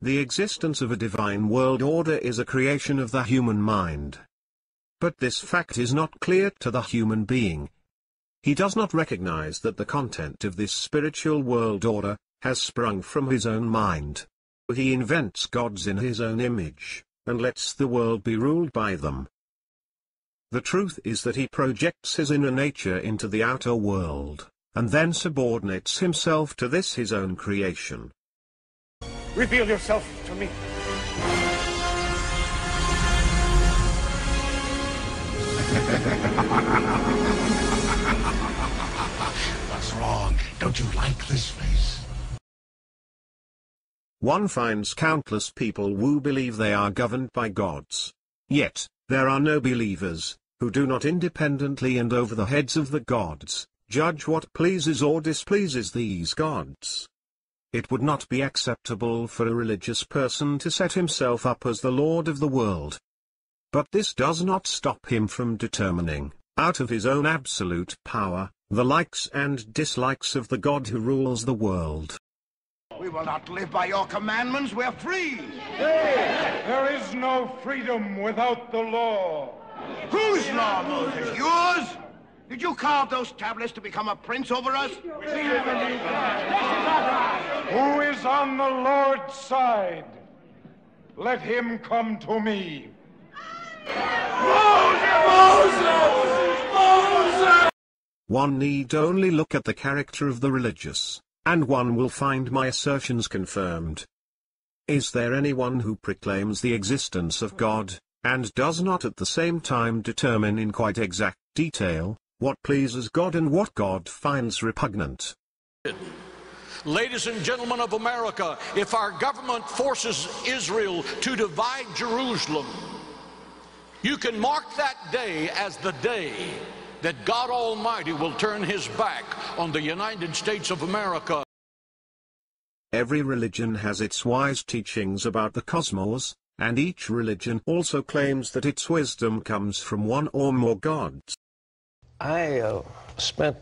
The existence of a divine world order is a creation of the human mind. But this fact is not clear to the human being. He does not recognize that the content of this spiritual world order has sprung from his own mind. He invents gods in his own image, and lets the world be ruled by them. The truth is that he projects his inner nature into the outer world, and then subordinates himself to this his own creation. Reveal yourself to me. What's wrong? Don't you like this face? One finds countless people who believe they are governed by gods. Yet, there are no believers, who do not independently and over the heads of the gods, judge what pleases or displeases these gods. It would not be acceptable for a religious person to set himself up as the Lord of the world. But this does not stop him from determining, out of his own absolute power, the likes and dislikes of the God who rules the world. We will not live by your commandments, we're free! Hey, there is no freedom without the law. Whose law, Moses? Yours? Did you carve those tablets to become a prince over us? Who is on the Lord's side? Let him come to me. Moses! One need only look at the character of the religious, and one will find my assertions confirmed. Is there anyone who proclaims the existence of God, and does not at the same time determine in quite exact detail what pleases God and what God finds repugnant? Ladies and gentlemen of America, if our government forces Israel to divide Jerusalem, you can mark that day as the day that God Almighty will turn his back on the United States of America. Every religion has its wise teachings about the cosmos, and each religion also claims that its wisdom comes from one or more gods. I spent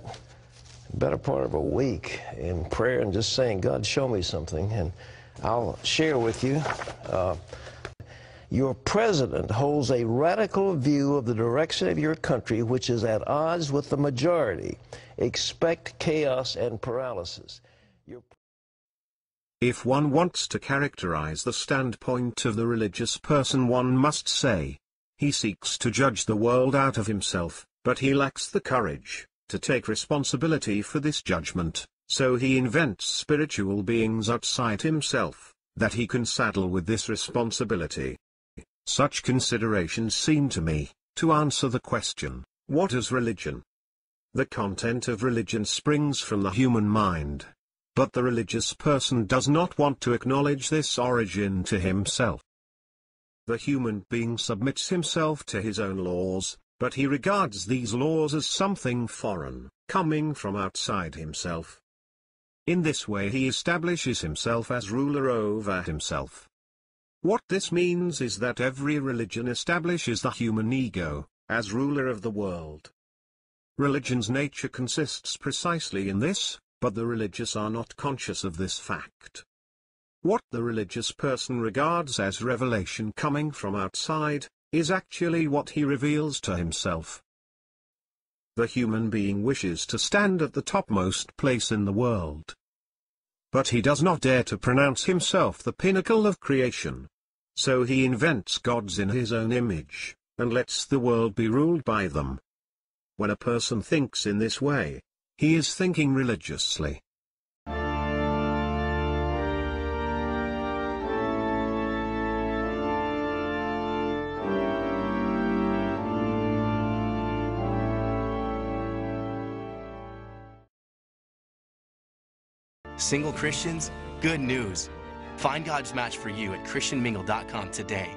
the better part of a week in prayer and just saying, God, show me something, and I'll share with you. Your president holds a radical view of the direction of your country, which is at odds with the majority. Expect chaos and paralysis. If one wants to characterize the standpoint of the religious person, one must say, he seeks to judge the world out of himself, but he lacks the courage to take responsibility for this judgment, so he invents spiritual beings outside himself, that he can saddle with this responsibility. Such considerations seem to me to answer the question, what is religion? The content of religion springs from the human mind. But the religious person does not want to acknowledge this origin to himself. The human being submits himself to his own laws, but he regards these laws as something foreign, coming from outside himself. In this way he establishes himself as ruler over himself. What this means is that every religion establishes the human ego as ruler of the world. Religion's nature consists precisely in this, but the religious are not conscious of this fact. What the religious person regards as revelation coming from outside, is actually what he reveals to himself. The human being wishes to stand at the topmost place in the world. But he does not dare to pronounce himself the pinnacle of creation. So he invents gods in his own image, and lets the world be ruled by them. When a person thinks in this way, he is thinking religiously. Single Christians, good news. Find God's match for you at christianmingle.com today.